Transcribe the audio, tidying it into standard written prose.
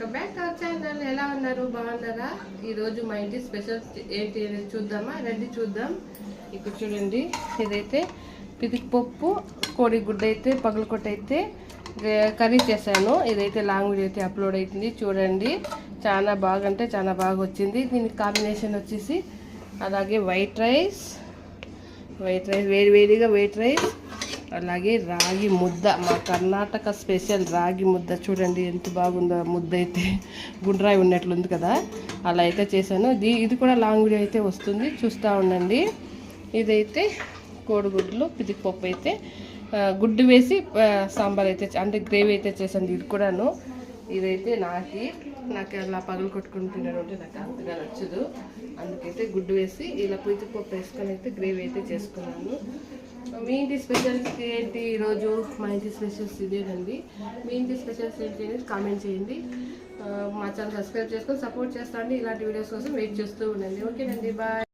Welcome back to our channel. ఎలా ఉన్నారు, బాగున్నారా? ఈరోజు మా ఇంటి స్పెషల్ ఏంటి అనేది చూద్దామా, రండి చూద్దాం. ఇక్కడ చూడండి, ఇదైతే పితికిపప్పు కోడి గుడ్డ అయితే పగలకొట్టయితే కర్రీ చేశాను. ఇదైతే లాంగ్ వీడియో అయితే అప్లోడ్ అవుతుంది, చూడండి. చాలా బాగా అంటే చాలా బాగా వచ్చింది. దీనికి కాంబినేషన్ వచ్చేసి అలాగే వైట్ రైస్ వేడివేడిగా వైట్ రైస్, అలాగే రాగి ముద్ద, మా కర్ణాటక స్పెషల్ రాగి ముద్ద. చూడండి ఎంత బాగుందో ముద్ద, అయితే గుండ్రాయి ఉన్నట్లుంది కదా, అలా అయితే చేశాను. ఇది కూడా లాంగ్ వీడియో అయితే వస్తుంది, చూస్తూ ఉండండి. ఇదైతే కోడిగుడ్లు పితికిపప్పు అయితే గుడ్డు వేసి సాంబార్ అయితే అంటే గ్రేవీ అయితే చేశాను. ఇది కూడాను ఇదైతే నాకు అలా పగలు కొట్టుకుని తినడం అంటే నాకు అంతగా నచ్చదు. అందుకైతే గుడ్డు వేసి ఇలా పితికిపప్పు వేసుకొని అయితే గ్రేవీ అయితే చేసుకున్నాను. మీ ఇంటి స్పెషల్స్ ఏంటి ఈరోజు? మా ఇంటి స్పెషల్స్ ఇదేనండి. మీ ఇంటి స్పెషల్స్ ఏంటి అనేది కామెంట్ చేయండి. మా ఛానల్ సబ్స్క్రైబ్ చేసుకొని సపోర్ట్ చేస్తాండి. ఇలాంటి వీడియోస్ కోసం వెయిట్ చేస్తూ ఉండండి. ఓకేనండి, బాయ్.